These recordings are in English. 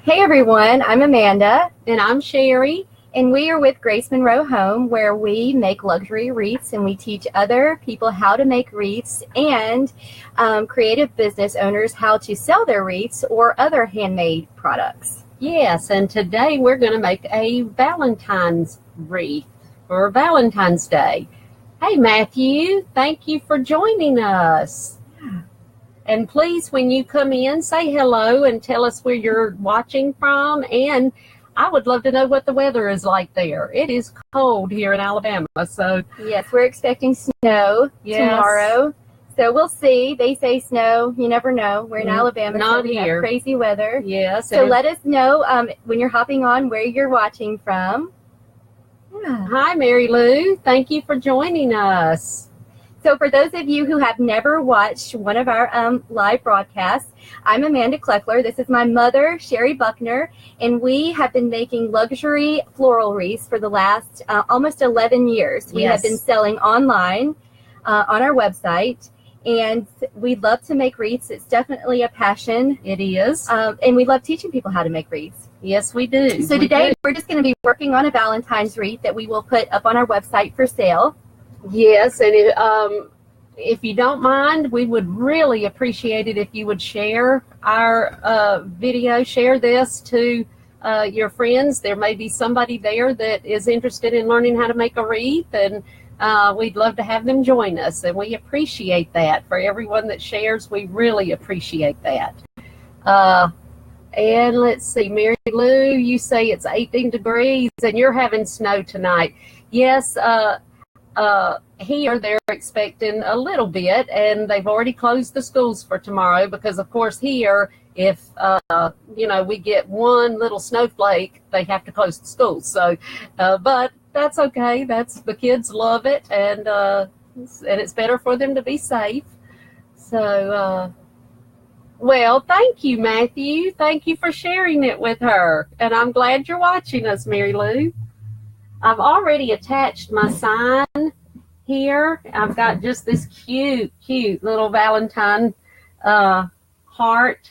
Hey everyone, I'm Amanda. And I'm Sherry. And we are with Grace Monroe Home, where we make luxury wreaths and we teach other people how to make wreaths and creative business owners how to sell their wreaths or other handmade products. Yes, and today we're going to make a Valentine's wreath for Valentine's Day. Hey Matthew, thank you for joining us. And please, when you come in, say hello and tell us where you're watching from. And I would love to know what the weather is like there. It is cold here in Alabama. So yes, we're expecting snow tomorrow. So we'll see. They say snow. You never know. We're in Alabama, not so we here. have crazy weather. Yes. So let us know when you're hopping on where you're watching from. Yeah. Hi, Mary Lou. Thank you for joining us. So for those of you who have never watched one of our live broadcasts, I'm Amanda Kleckler. This is my mother, Sherry Buckner, and we have been making luxury floral wreaths for the last almost 11 years. We have been selling online on our website, and we love to make wreaths. It's definitely a passion. It is. And we love teaching people how to make wreaths. Yes, we do. So today we're just going to be working on a Valentine's wreath that we will put up on our website for sale. Yes, and if you don't mind, we would really appreciate it if you would share our video, share this to your friends. There may be somebody there that is interested in learning how to make a wreath, and we'd love to have them join us, and we appreciate that. For everyone that shares, we really appreciate that. And let's see, Mary Lou, you say it's 18 degrees, and you're having snow tonight. Yes, here they're expecting a little bit, and they've already closed the schools for tomorrow because, of course, here if we get one little snowflake, they have to close the schools. So, but that's okay. The kids love it, and it's better for them to be safe. So, well, thank you, Matthew. Thank you for sharing it with her, and I'm glad you're watching us, Mary Lou. I've already attached my sign here. I've got just this cute little Valentine heart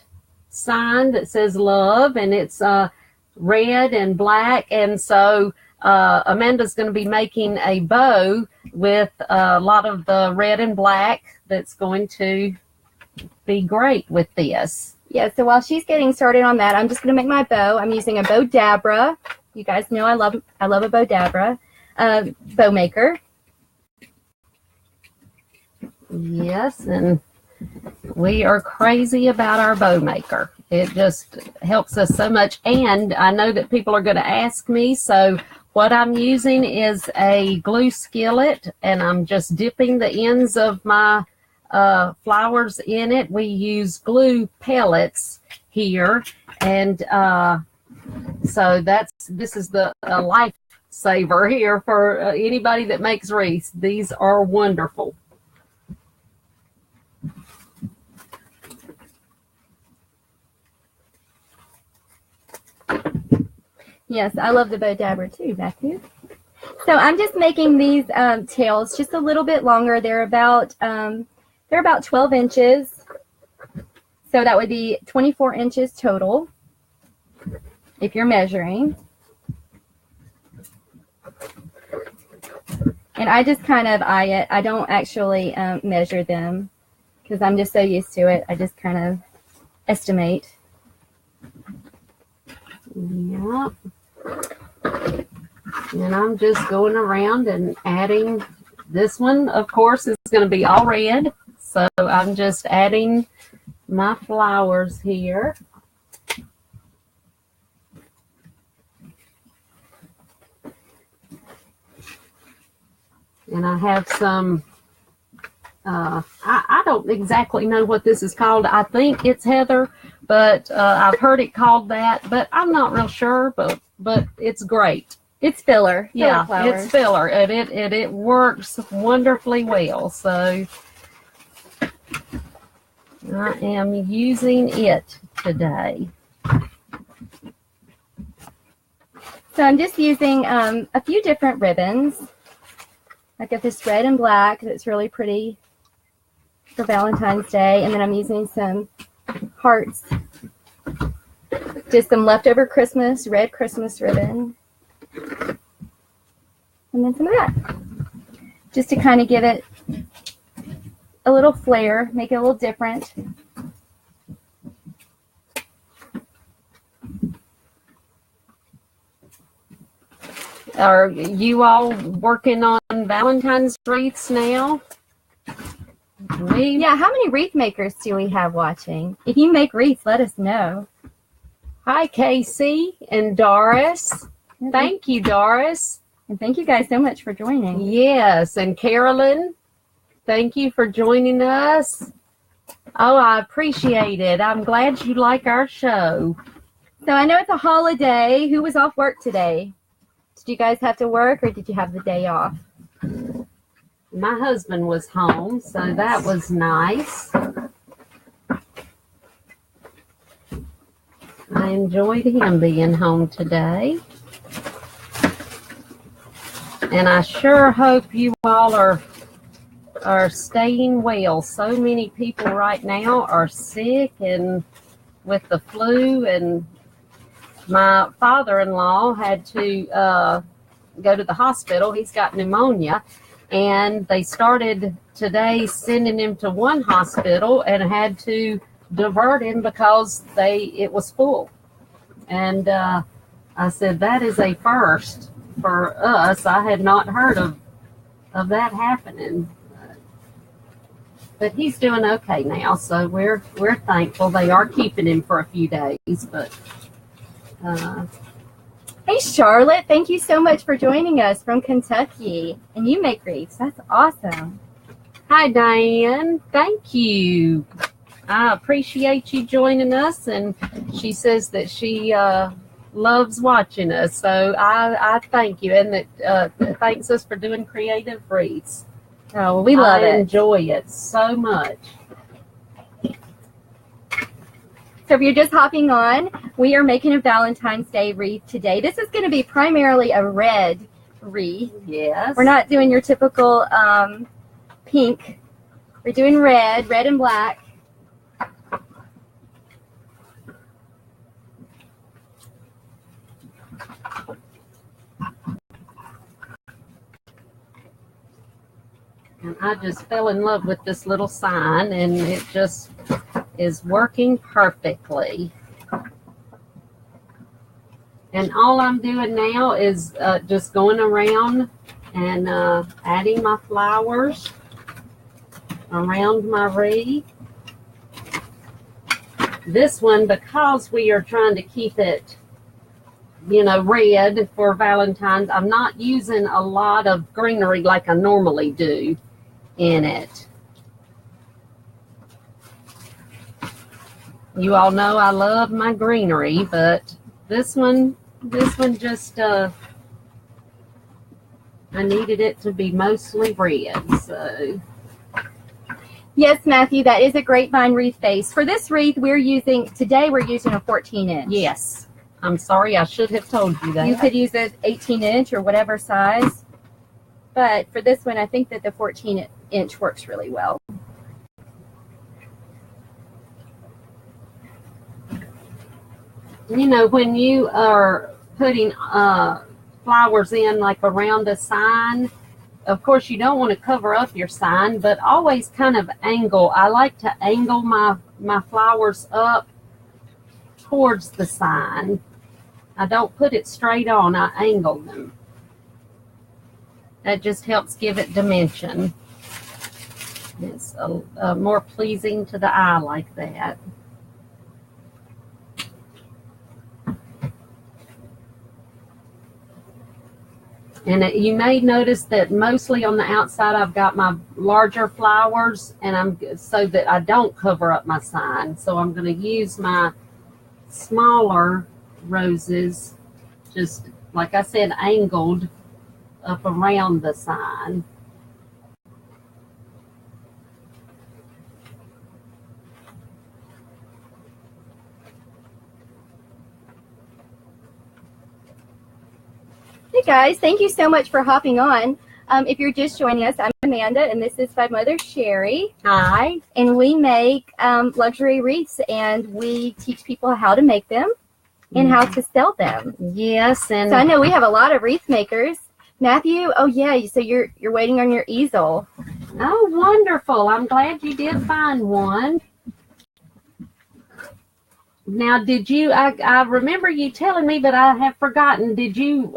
sign that says love, and it's red and black. And so Amanda's going to be making a bow with a lot of the red and black that's going to be great with this. Yeah, so while she's getting started on that, I'm just going to make my bow. I'm using a bow dabra. You guys know I love a bow dabra bow maker. Yes, and we are crazy about our bow maker. It just helps us so much, and I know that people are going to ask me, so what I'm using is a glue skillet, and I'm just dipping the ends of my flowers in it. We use glue pellets here, and so this is the lifesaver here for anybody that makes wreaths. These are wonderful. Yes, I love the bow dabber too, Matthew. So I'm just making these tails just a little bit longer. They're about 12 inches. So that would be 24 inches total if you're measuring. And I just kind of eye it. I don't actually measure them because I'm just so used to it. I just kind of estimate. Yeah. And I'm just going around and adding. This one, of course, is going to be all red. So I'm just adding my flowers here. And I have some, I don't exactly know what this is called. I think it's heather, but I've heard it called that, but I'm not real sure, but it's great. It's filler. Yeah, filler it's filler, and it works wonderfully well. So I am using it today. So I'm just using a few different ribbons. I got this red and black that's really pretty for Valentine's Day, and then I'm using some hearts Just some leftover red Christmas ribbon. And then some of that. Just to kind of give it a little flair, make it a little different. Are you all working on Valentine's wreaths now? Yeah, how many wreath makers do we have watching? If you make wreaths, let us know. Hi, Casey and Doris. Thank you, Doris. And thank you guys so much for joining. Yes, and Carolyn, thank you for joining us. Oh, I appreciate it. I'm glad you like our show. So I know it's a holiday. Who was off work today? Did you guys have to work or did you have the day off? My husband was home, so that was nice. I enjoyed him being home today. And I sure hope you all are staying well. So many people right now are sick and with the flu, and my father-in-law had to go to the hospital. He's got pneumonia, and they started today sending him to one hospital and had to divert him because it was full. And I said, that is a first for us. I had not heard of that happening. But he's doing okay now, so we're thankful. They are keeping him for a few days, but hey Charlotte, thank you so much for joining us from Kentucky. And you make wreaths. That's awesome. Hi Diane, thank you. I appreciate you joining us, and she says that she loves watching us, so I thank you, and that thanks us for doing creative wreaths. Oh, well, we love it. I enjoy it so much. So if you're just hopping on, we are making a Valentine's Day wreath today. This is going to be primarily a red wreath. Yes. We're not doing your typical pink. We're doing red and black. And I just fell in love with this little sign, and it just is working perfectly. And all I'm doing now is just going around and adding my flowers around my wreath. This one, because we are trying to keep it, red for Valentine's, I'm not using a lot of greenery like I normally do in it. You all know I love my greenery, but this one just I needed it to be mostly red. So yes, Matthew, that is a grapevine wreath base. For this wreath, we're using a 14-inch. Yes, I'm sorry, I should have told you that. You could use an 18-inch or whatever size, but for this one, I think that the 14-inch works really well. When you are putting flowers in like around a sign, of course you don't want to cover up your sign, but always kind of angle. I like to angle my flowers up towards the sign. I don't put it straight on, I angle them. That just helps give it dimension. It's more pleasing to the eye like that. And you may notice that mostly on the outside I've got my larger flowers, and so that I don't cover up my sign. So I'm going to use my smaller roses, just like I said, angled up around the sign. Hey guys, thank you so much for hopping on. If you're just joining us, I'm Amanda, and this is my mother, Sherry. Hi. And we make luxury wreaths, and we teach people how to make them. and how to sell them. Yes, and so I know we have a lot of wreath makers. Matthew, oh yeah, so you're waiting on your easel. Oh, wonderful. I'm glad you did find one. Now, did you, I remember you telling me, but I have forgotten, did you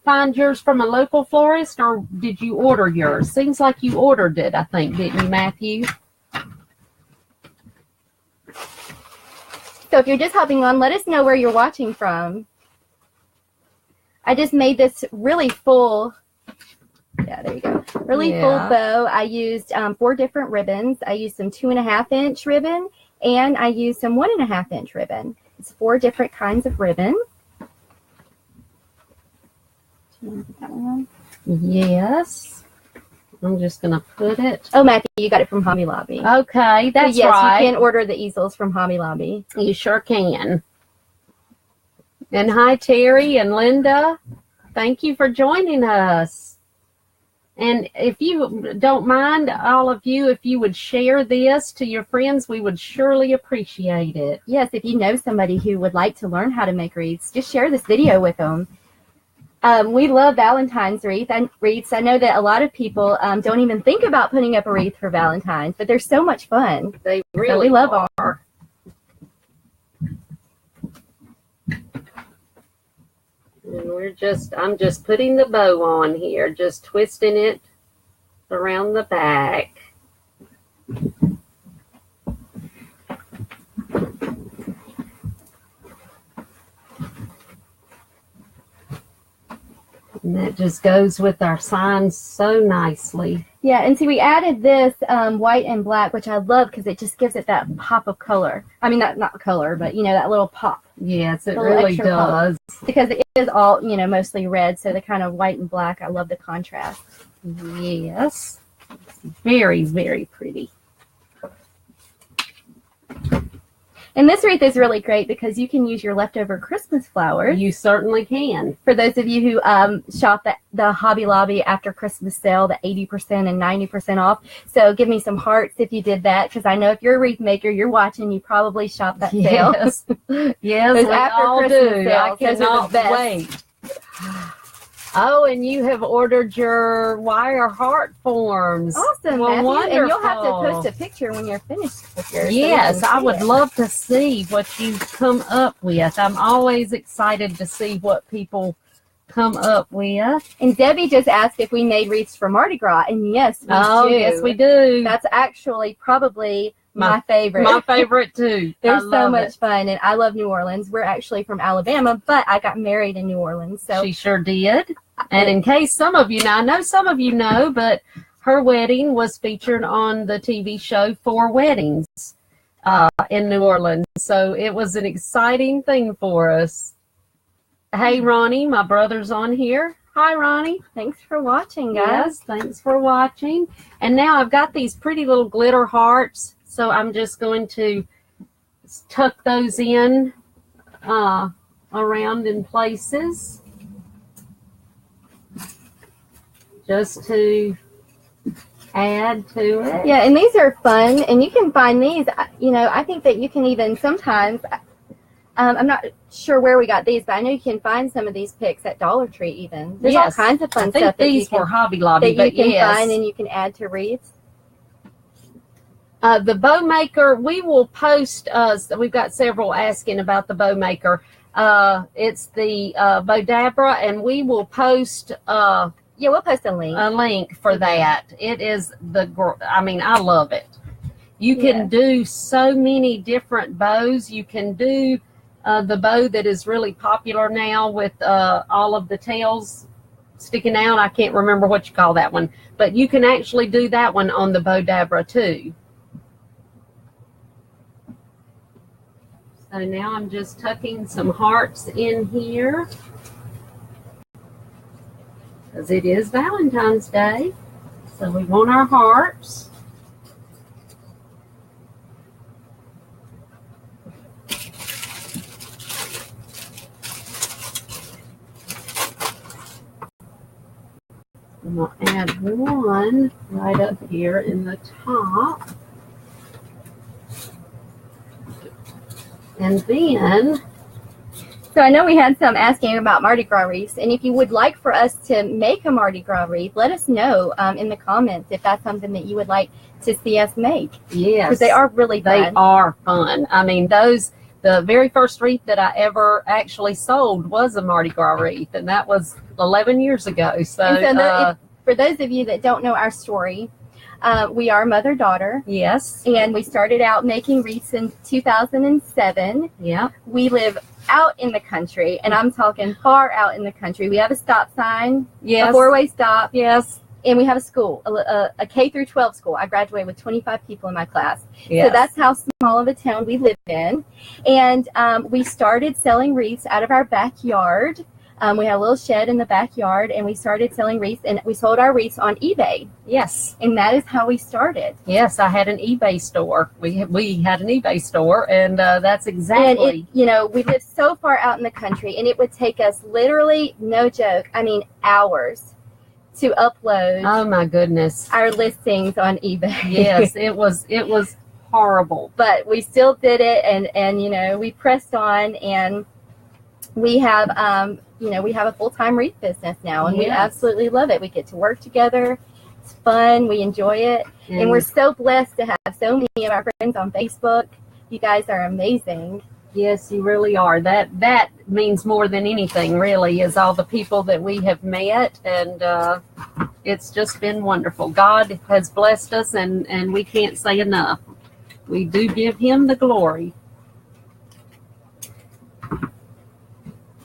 find yours from a local florist, or did you order yours? Seems like you ordered it, I think, didn't you, Matthew? So if you're just hopping on, let us know where you're watching from. I just made this really full, yeah, there you go, really full bow. I used 4 different ribbons. I used some 2.5-inch ribbon, and I used some 1.5-inch ribbon. It's 4 different kinds of ribbon. Yes. I'm just going to put it. Oh, Matthew, you got it from Hobby Lobby. Okay, that's yes, right. You can order the easels from Hobby Lobby. You sure can. And hi, Terry and Linda. Thank you for joining us. And if you don't mind, all of you, if you would share this to your friends, we would surely appreciate it. Yes, if you know somebody who would like to learn how to make wreaths, just share this video with them. We love Valentine's wreaths. I know that a lot of people don't even think about putting up a wreath for Valentine's, but they're so much fun. They really so we love are. And I'm just putting the bow on here, just twisting it around the back. And that just goes with our signs so nicely. Yeah, and see, we added this white and black, which I love because it just gives it that pop of color. I mean, not color, but, you know, that little pop. Yes, it really does. Pop. Because it is all, you know, mostly red, so the kind of white and black, I love the contrast. Yes. Very, very pretty. And this wreath is really great because you can use your leftover Christmas flowers. You certainly can. For those of you who shop the Hobby Lobby after Christmas sale, the 80% and 90% off. So give me some hearts if you did that, because I know if you're a wreath maker, you're watching, you probably shop that sale. Yes, yes, we after all Christmas do. Sales, I cannot wait. Oh, and you have ordered your wire heart forms. Awesome, well, Matthew. wonderful. And you'll have to post a picture when you're finished with yours. Yes, I would love to see what you come up with. I'm always excited to see what people come up with. And Debbie just asked if we made wreaths for Mardi Gras, and yes, we do. Yes, we do. That's actually probably my favorite. My favorite, too. They're so much fun, and I love New Orleans. We're actually from Alabama, but I got married in New Orleans. So she sure did. And in case some of you know, I know some of you know, but her wedding was featured on the TV show 4 Weddings in New Orleans. So it was an exciting thing for us. Hey, Ronnie, my brother's on here. Hi, Ronnie. Thanks for watching, guys. Yes, thanks for watching. And now I've got these pretty little glitter hearts. So I'm just going to tuck those in around in places. Just to add to it. Yeah, and these are fun, and you can find these, you know, I think that you can even sometimes, I'm not sure where we got these, but I know you can find some of these picks at Dollar Tree even. There's all kinds of fun stuff that these were Hobby Lobby, that you can find and you can add to wreaths. The bow maker, we will post, we've got several asking about the bow maker. It's the Bodabra, and we will post... yeah, we'll post a link. A link for that. It is I mean, I love it. You can do so many different bows. You can do the bow that is really popular now with all of the tails sticking out. I can't remember what you call that one. But you can actually do that one on the Bodabra too. So now I'm just tucking some hearts in here, because it is Valentine's Day, so we want our hearts. I'm going to add one right up here in the top. And then So I know we had some asking about Mardi Gras wreaths, and if you would like for us to make a Mardi Gras wreath, let us know in the comments if that's something that you would like to see us make. Yes. Because they are really fun. They are fun. I mean, the very first wreath that I ever actually sold was a Mardi Gras wreath, and that was 11 years ago. So, for those of you that don't know our story, we are mother-daughter. Yes. And we started out making wreaths in 2007. Yeah. We live out in the country, and I'm talking far out in the country. We have a stop sign, yes. a four-way stop. Yes. And we have a school, a K through 12 school. I graduated with 25 people in my class. Yes. So that's how small of a town we live in. And we started selling wreaths out of our backyard. We had a little shed in the backyard, and we started selling wreaths, and we sold our wreaths on eBay. Yes. And that is how we started. Yes, I had an eBay store. We had an eBay store, and that's exactly. And we live so far out in the country, and it would take us literally, no joke, hours to upload. Oh my goodness. Our listings on eBay. Yes, it was horrible. But we still did it, and we pressed on, and we have we have a full-time wreath business now, and yes. we absolutely love it. We get to work together. It's fun. We enjoy it. And we're so blessed to have so many of our friends on Facebook. You guys are amazing. Yes, you really are. That means more than anything, really, is all the people that we have met, and it's just been wonderful. God has blessed us, and we can't say enough. We do give him the glory.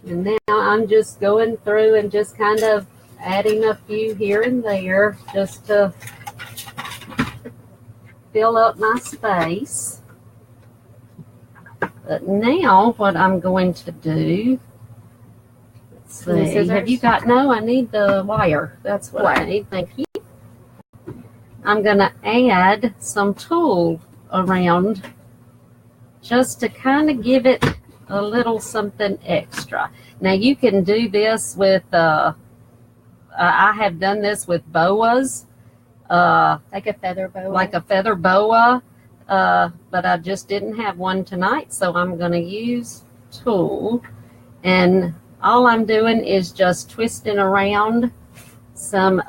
And now I'm just going through and just kind of adding a few here and there just to fill up my space. But now what I'm going to do, let's see, have you got, no, I need the wire. That's what I need, thank you. I'm going to add some tulle around just to kind of give it a little something extra. Now you can do this with, I have done this with boas. Like a feather boa? Like a feather boa, but I just didn't have one tonight, so I'm going to use tulle. And all I'm doing is just twisting around some,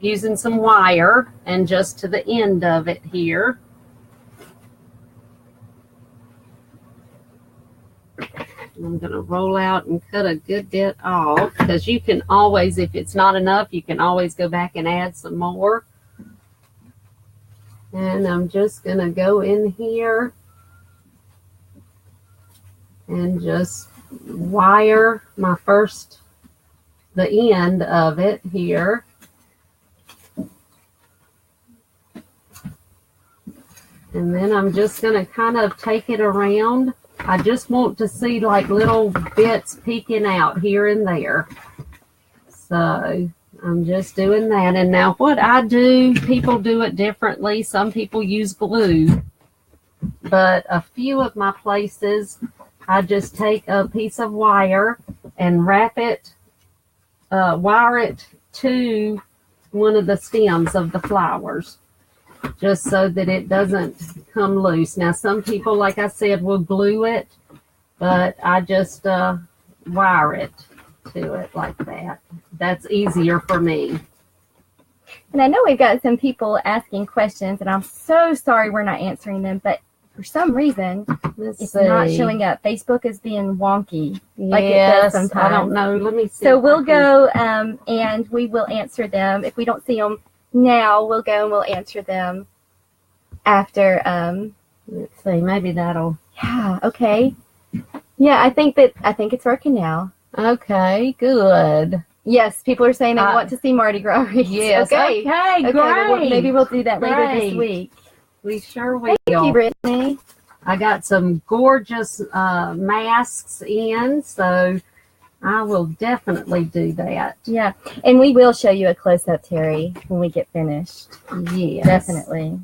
using some wire, and just to the end of it here. I'm going to roll out and cut a good bit off, because you can always, if it's not enough, you can always go back and add some more. And I'm just going to go in here and just wire the end of it here. And then I'm just going to kind of take it around. I just want to see like little bits peeking out here and there. So I'm just doing that. And now what I do, people do it differently. Some people use glue. But a few of my places, I just take a piece of wire and wrap it, wire it to one of the stems of the flowers, just so that it doesn't come loose. Now, some people, like I said, will glue it, but I just wire it to it like that. That's easier for me. And I know we've got some people asking questions, and I'm so sorry we're not answering them, but for some reason, it's not showing up. Facebook is being wonky, like it does sometimes. I don't know. Let me see. So we'll go and we will answer them. If we don't see them now, we'll go and we'll answer them after. Let's see, maybe that'll. Yeah. Okay. Yeah, I think it's working now. Okay. Good. Yes, people are saying they want to see Mardi Gras wreaths. Yes. Okay. Great. Well, maybe we'll do that later this week. We sure will. Thank you, Brittany. I got some gorgeous masks in, so I will definitely do that. Yeah, and we will show you a close-up, Terry, when we get finished. Yes. Definitely.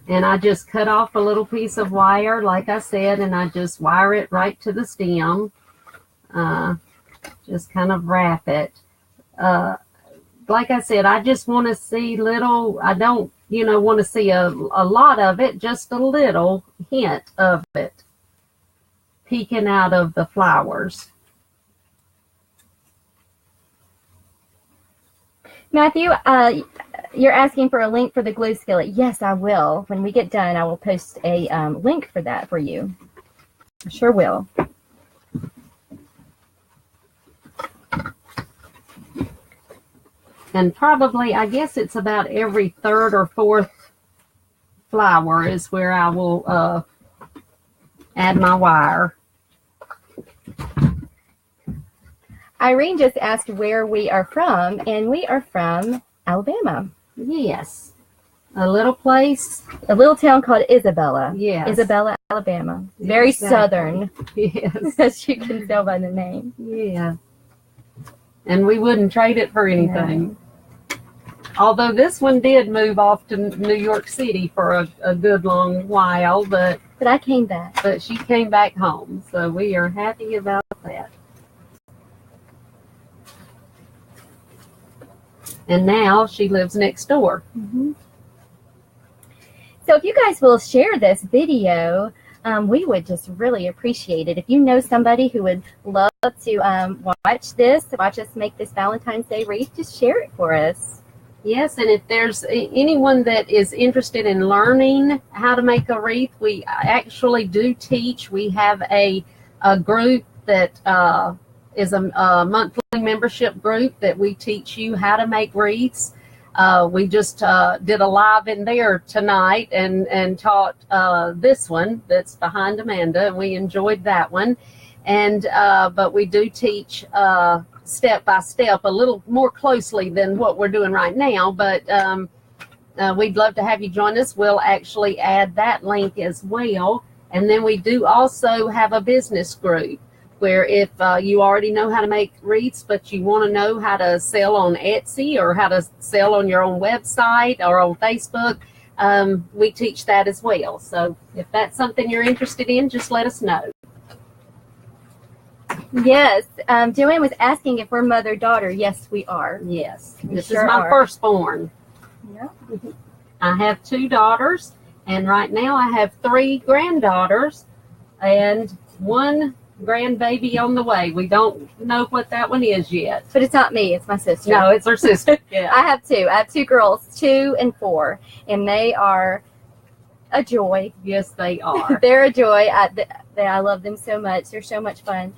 And I just cut off a little piece of wire, like I said, and I just wire it right to the stem. Just kind of wrap it. like I said, I just want to see little, I don't, want to see a lot of it, just a little hint of it peeking out of the flowers. Matthew, you're asking for a link for the glue skillet. Yes, I will. When we get done, I will post a link for that for you. I sure will. And probably, I guess it's about every third or fourth flower is where I will add my wire. Irene just asked where we are from, and we are from Alabama. Yes. A little place. A little town called Isabella. Yes. Isabella, Alabama. Very southern. Yes. As you can tell by the name. Yeah. And we wouldn't trade it for anything. No. Although this one did move off to New York City for a good long while, but I came back. But she came back home, so we are happy about that. And now she lives next door. Mm-hmm. So if you guys will share this video, we would just really appreciate it. If you know somebody who would love to watch us make this Valentine's Day wreath, just share it for us. Yes, and if there's anyone that is interested in learning how to make a wreath, we actually do teach. We have a group that is a monthly membership group that we teach you how to make wreaths. We just did a live in there tonight and taught this one that's behind Amanda, and we enjoyed that one. And but we do teach step by step a little more closely than what we're doing right now, but we'd love to have you join us. We'll actually add that link as well. And then we do also have a business group where if you already know how to make wreaths, but you want to know how to sell on Etsy or how to sell on your own website or on Facebook, we teach that as well. So if that's something you're interested in, just let us know. Yes. Joanne was asking if we're mother-daughter. Yes, we are. Yes. This is my firstborn. Yeah. I have 2 daughters, and right now I have 3 granddaughters and 1 grandbaby on the way. We don't know what that one is yet. But it's not me. It's my sister. No, it's her sister. Yeah. I have 2. I have 2 girls, 2 and 4, and they are a joy. Yes, they are. They're a joy. I love them so much. They're so much fun.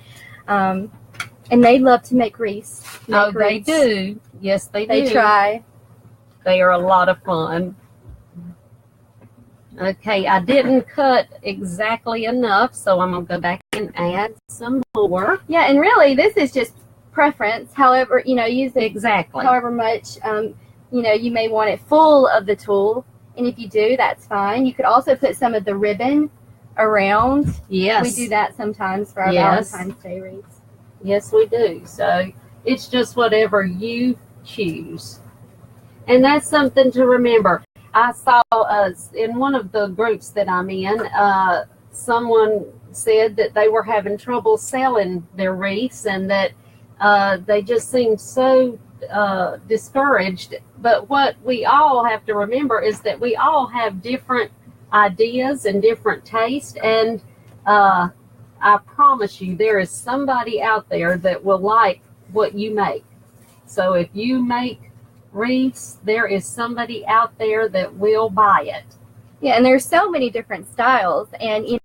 And they love to make wreaths. They do. Yes, they do. They try. They are a lot of fun. Okay, I didn't cut exactly enough, so I'm going to go back and add some more. Yeah, and really, this is just preference. However, use it exactly however much, you may want it full of the tulle. And if you do, that's fine. You could also put some of the ribbon around. Yes. We do that sometimes for our Valentine's Day wreaths. Yes, we do. So it's just whatever you choose. And that's something to remember. I saw in one of the groups that I'm in, someone said that they were having trouble selling their wreaths and that they just seemed so discouraged. But what we all have to remember is that we all have different ideas and different taste, and I promise you there is somebody out there that will like what you make. So if you make wreaths, there is somebody out there that will buy it. Yeah, and there's so many different styles, and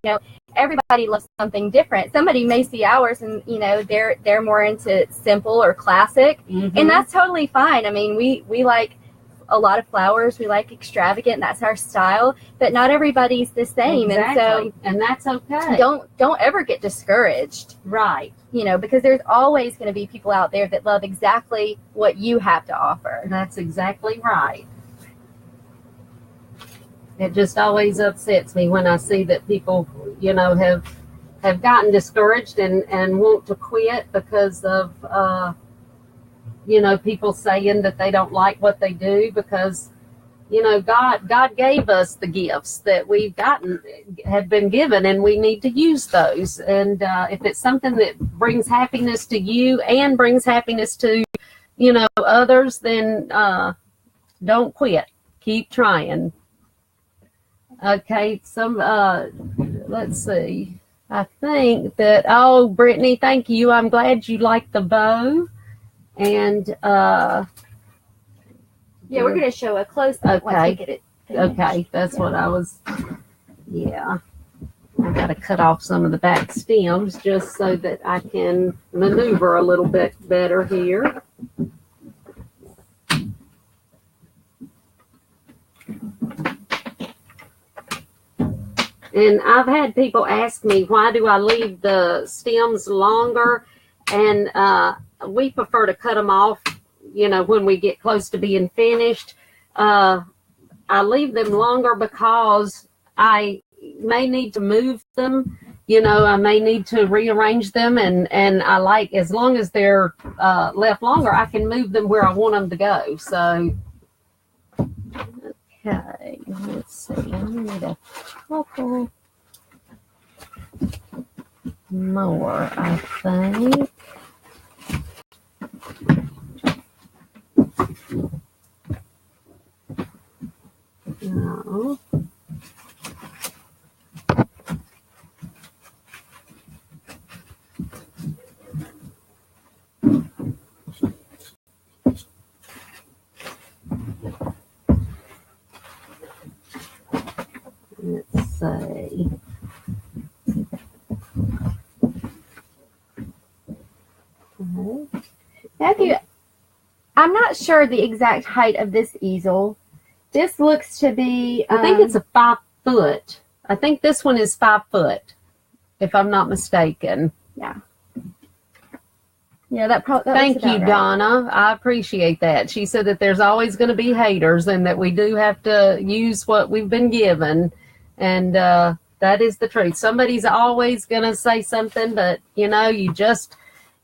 everybody loves something different. Somebody may see ours and they're more into simple or classic, and that's totally fine. I mean, we like a lot of flowers, we like extravagant, that's our style, but not everybody's the same. Exactly. And that's okay. Don't ever get discouraged. Right. Because there's always going to be people out there that love exactly what you have to offer. That's exactly right. It just always upsets me when I see that people, have gotten discouraged and want to quit because of, people saying that they don't like what they do, because, God gave us the gifts that we've have been given, and we need to use those. And if it's something that brings happiness to you and brings happiness to others, then don't quit. Keep trying. Okay, let's see. I think that, Brittany, thank you. I'm glad you like the bow. And yeah, we're going to show a close-up once we get it finished. Okay, that's what I was, yeah. I got to cut off some of the back stems just so that I can maneuver a little bit better here. And I've had people ask me, why do I leave the stems longer? And we prefer to cut them off, when we get close to being finished. I leave them longer because I may need to move them. I may need to rearrange them. And I like, as long as they're left longer, I can move them where I want them to go. So, okay, let's see. I need a couple more, I think. No. Let's see. Matthew, I'm not sure the exact height of this easel. This looks to be... I think it's a 5 foot. I think this one is 5 foot, if I'm not mistaken. Yeah. Yeah, that Thank you, right. Donna. I appreciate that. She said that there's always going to be haters and that we do have to use what we've been given. And that is the truth. Somebody's always going to say something, but,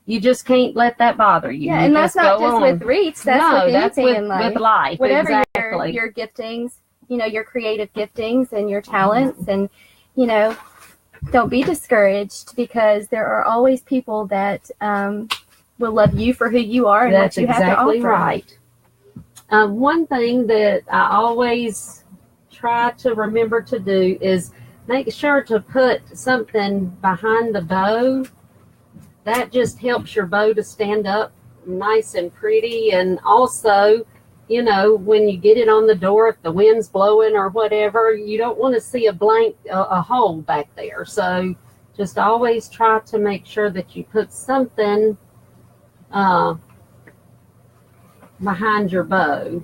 you just can't let that bother you. Yeah, and that's not just with wreaths. That's with anything in life. With life. Whatever exactly. your giftings, your creative giftings and your talents, and don't be discouraged, because there are always people that will love you for who you are and that's what you have to offer. Exactly right. One thing that I always try to remember to do is make sure to put something behind the bow. That just helps your bow to stand up nice and pretty. And also, when you get it on the door, if the wind's blowing or whatever, you don't want to see a hole back there. So just always try to make sure that you put something behind your bow.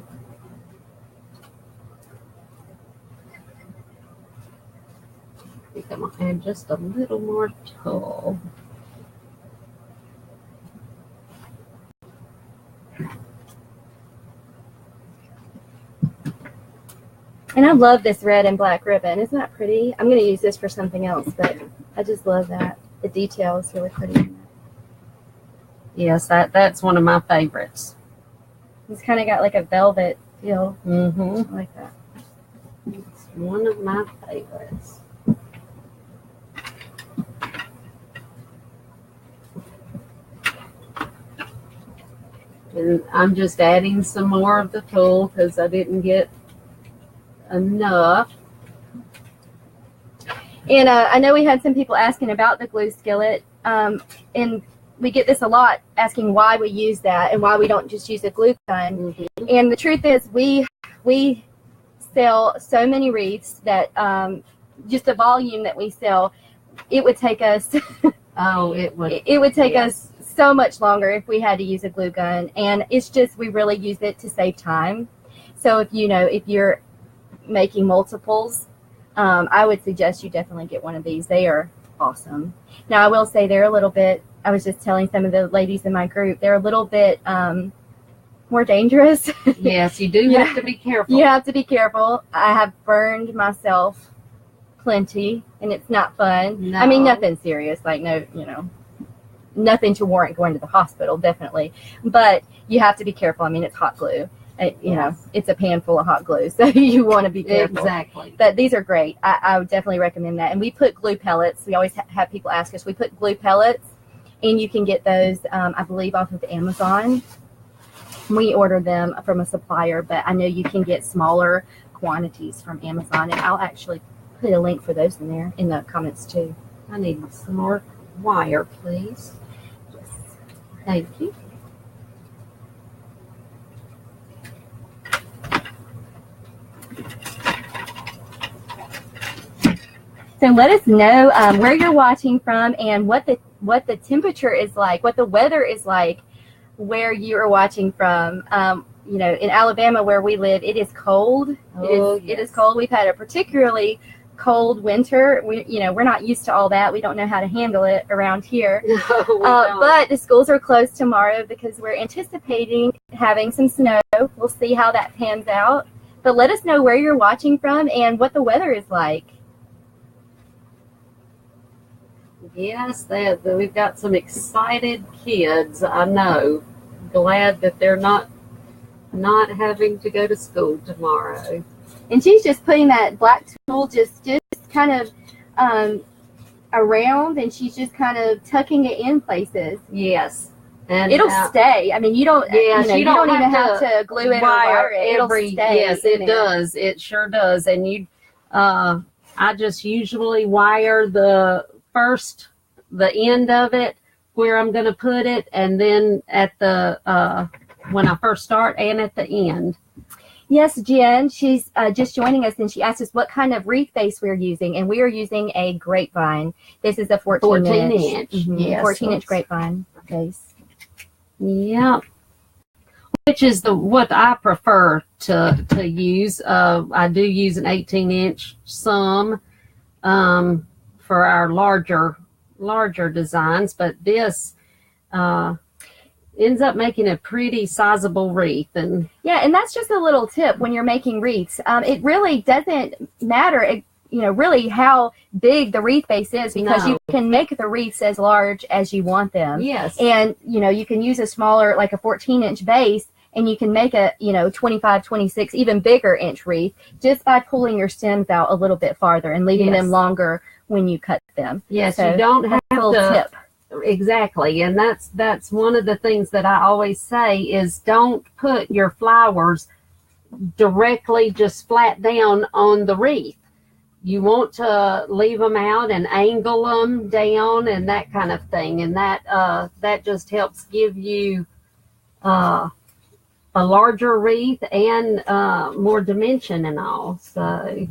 I think I'm going to add just a little more tulle. And I love this red and black ribbon. Isn't that pretty? I'm going to use this for something else, but I just love that. The detail is really pretty. Yes, that's one of my favorites. It's kind of got like a velvet feel. Mm-hmm. I like that. It's one of my favorites. And I'm just adding some more of the tulle because I didn't get enough. And I know we had some people asking about the glue skillet, and we get this a lot, asking why we use that and why we don't just use a glue gun. Mm-hmm. And the truth is, we sell so many wreaths that just the volume that we sell, it would take us it would take us so much longer if we had to use a glue gun. And it's just, we really use it to save time. So if you're making multiples, I would suggest you definitely get one of these. They are awesome. Now, I will say they're a little bit, I was just telling some of the ladies in my group, they're a little bit more dangerous. Yes, you do have to be careful. You have to be careful. I have burned myself plenty, and it's not fun. No. I mean, nothing serious, like nothing to warrant going to the hospital, definitely. But you have to be careful. I mean, it's hot glue. It's a pan full of hot glue, so you want to be careful. Exactly. But these are great. I would definitely recommend that. And we put glue pellets. We always have people ask us. We put glue pellets, and you can get those, I believe, off of Amazon. We order them from a supplier, but I know you can get smaller quantities from Amazon, and I'll actually put a link for those in there in the comments too. I need some more wire, please. Yes. Thank you. So let us know where you're watching from and what the temperature is like, what the weather is like where you are watching from. You know, in Alabama where we live, it is cold. It is cold. We've had a particularly cold winter. We're not used to all that. We don't know how to handle it around here. No, but the schools are closed tomorrow because we're anticipating having some snow. We'll see how that pans out. But let us know where you're watching from and what the weather is like. yes, we've got some excited kids. I know. Glad that they're not having to go to school tomorrow. And she's just putting that black tulle just kind of around, and she's just kind of tucking it in places. Yes. And it'll stay. I mean, you don't even have to glue it or wire it. It'll stay. Yes, it does. It sure does. And I just usually wire the end of it where I'm going to put it, and then at the when I first start and at the end. Yes, Jen, she's just joining us, and she asked us what kind of wreath base we're using, and we are using a grapevine. This is a 14 inch. Mm-hmm, yes, 14-inch grapevine base. Yeah, which is what I prefer to use. I do use an 18-inch some for our larger designs, but this ends up making a pretty sizable wreath. And that's just a little tip when you're making wreaths. It really doesn't matter really how big the wreath base is, because you can make the wreaths as large as you want them. Yes. And you can use a smaller, like a 14-inch base, and you can make a 25, 26, even bigger inch wreath just by pulling your stems out a little bit farther and leaving them longer when you cut them. Yes, so you don't have a little tip. Exactly, and that's one of the things that I always say is don't put your flowers directly just flat down on the wreath. You want to leave them out and angle them down and that kind of thing, and that just helps give you a larger wreath and more dimension and all. So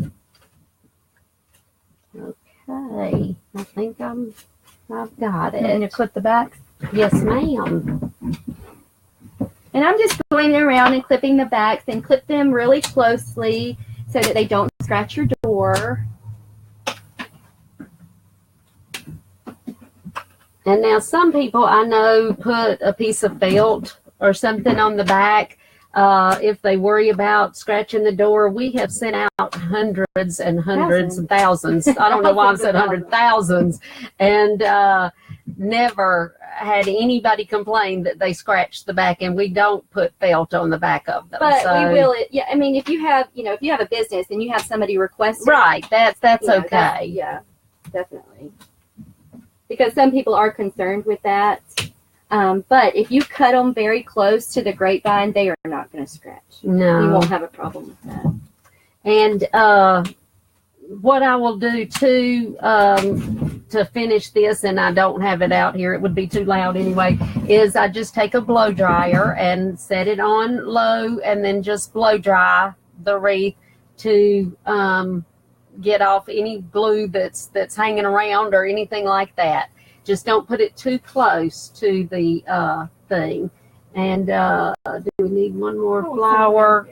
okay, I think I've got it. And you clip the backs? Yes, ma'am. And I'm just going around and clipping the backs, and clip them really closely so that they don't scratch your door. And now some people I know put a piece of felt or something on the back if they worry about scratching the door. We have sent out hundreds and hundreds and thousands. I don't know why I said thousands, and never had anybody complain that they scratched the back, and we don't put felt on the back of them. But we will. Yeah, I mean, if you have a business and you have somebody request it, right, that's okay. Yeah, definitely. Because some people are concerned with that. But if you cut them very close to the grapevine, they are not going to scratch. No. You won't have a problem with that. And what I will do too, to finish this, and I don't have it out here, it would be too loud anyway, is I just take a blow dryer and set it on low and then just blow dry the wreath to get off any glue that's hanging around or anything like that. Just don't put it too close to the thing. And do we need one more flower?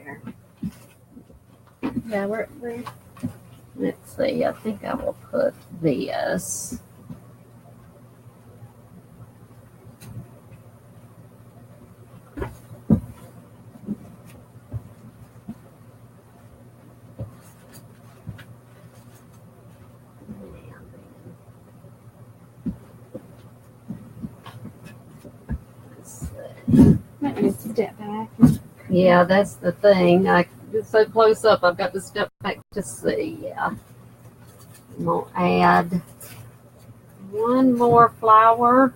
Yeah, we're let's see. I think I will put this. might need to step back. Yeah, that's the thing. It's so close up, I've got to step back to see. Yeah. I'm going to add one more flower.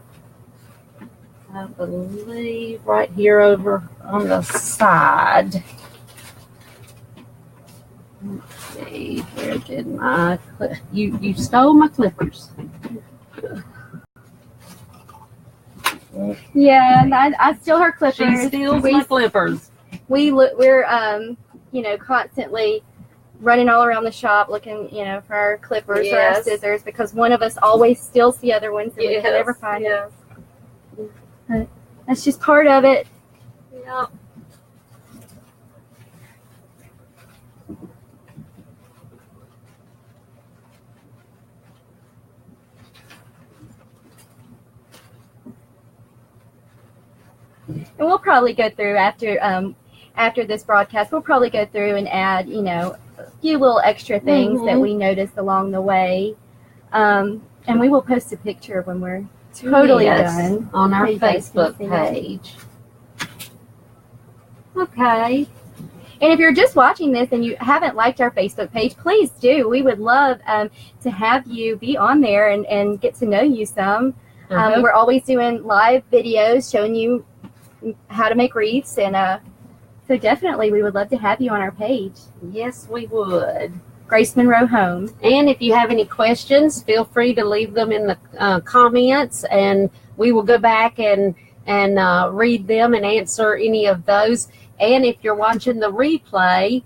I believe right here over on the side. Let's see, where did my you stole my clippers. Yeah, and I steal her clippers. She steals my clippers. We're constantly running all around the shop looking, for our clippers or our scissors, because one of us always steals the other ones and we can never find it. But that's just part of it. Yeah. And we'll probably go through after this broadcast, we'll probably go through and add, a few little extra things that we noticed along the way. And we will post a picture when we're totally done on our Facebook page. Okay. And if you're just watching this and you haven't liked our Facebook page, please do. We would love to have you be on there and get to know you some. We're always doing live videos showing you how to make wreaths, and so definitely we would love to have you on our page. Yes, we would. Grace Monroe Home. And if you have any questions, feel free to leave them in the comments, and we will go back and read them and answer any of those. And if you're watching the replay,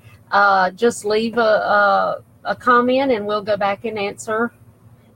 just leave a comment and we'll go back and answer.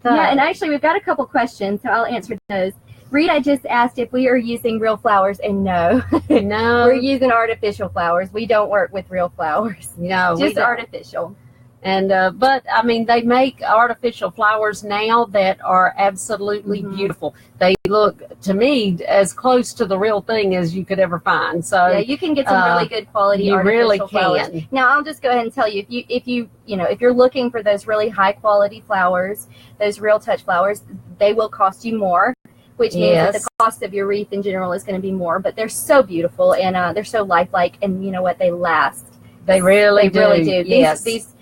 Yeah, and actually we've got a couple questions, so I'll answer those. Rita just asked if we are using real flowers, and no. No. We're using artificial flowers. We don't work with real flowers. No. Just artificial. And but I mean, they make artificial flowers now that are absolutely beautiful. They look to me as close to the real thing as you could ever find. So yeah, you can get some really good quality artificial flowers. Can. Now I'll just go ahead and tell you, if you're looking for those really high quality flowers, those real touch flowers, they will cost you more, which means that the cost of your wreath in general is going to be more. But they're so beautiful, and they're so lifelike, and you know what, they last. They really do. These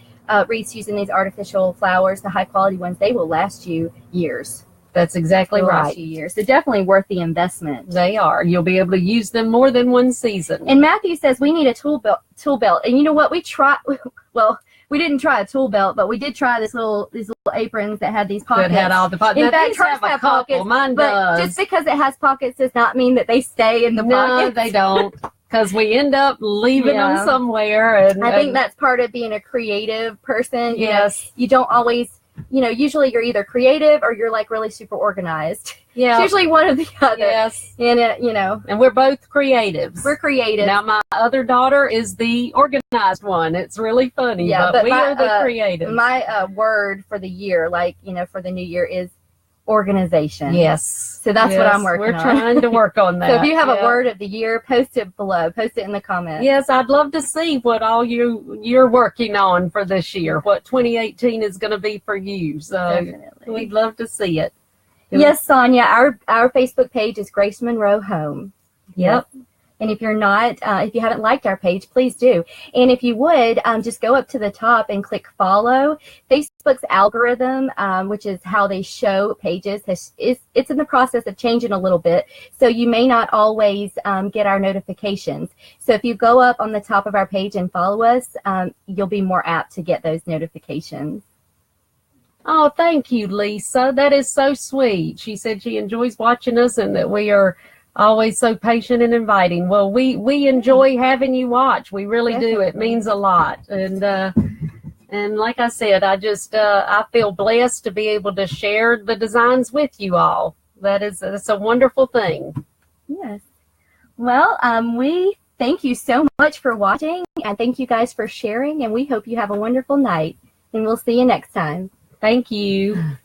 wreaths using these artificial flowers, the high quality ones, they will last you years. That's exactly right. Last you years. So definitely worth the investment. They are. You'll be able to use them more than one season. And Matthew says we need a tool belt. And you know what? We didn't try a tool belt, but we did try these little aprons that had these pockets. That had all the pockets. In fact, hers have pockets. Mine but does. Just because it has pockets does not mean that they stay in the pockets. No, they don't. Because we end up leaving them somewhere. And I think that's part of being a creative person. Yes. You don't always, usually you're either creative or you're like really super organized. Yeah. It's usually one or the other. Yes. And, and we're both creatives. We're creative. Now, my other daughter is the organized one. It's really funny. Yeah, but we are the creatives. My word for the year, for the new year is organization. Yes. So that's what I'm working on. We're trying to work on that. So if you have a word of the year, post it below. Post it in the comments. Yes, I'd love to see what all you're working on for this year, what 2018 is going to be for you. So definitely. We'd love to see it. Yes, Sonia, our Facebook page is Grace Monroe Home. Yep. And if you're not, if you haven't liked our page, please do. And if you would, just go up to the top and click follow. Facebook's algorithm, which is how they show pages, it's in the process of changing a little bit. So you may not always get our notifications. So if you go up on the top of our page and follow us, you'll be more apt to get those notifications. Oh, thank you, Lisa. That is so sweet. She said she enjoys watching us and that we are always so patient and inviting. Well, we enjoy having you watch. We really do. It means a lot. And like I said, I feel blessed to be able to share the designs with you all. That's a wonderful thing. Yes. Well, we thank you so much for watching, and thank you guys for sharing, and we hope you have a wonderful night, and we'll see you next time. Thank you.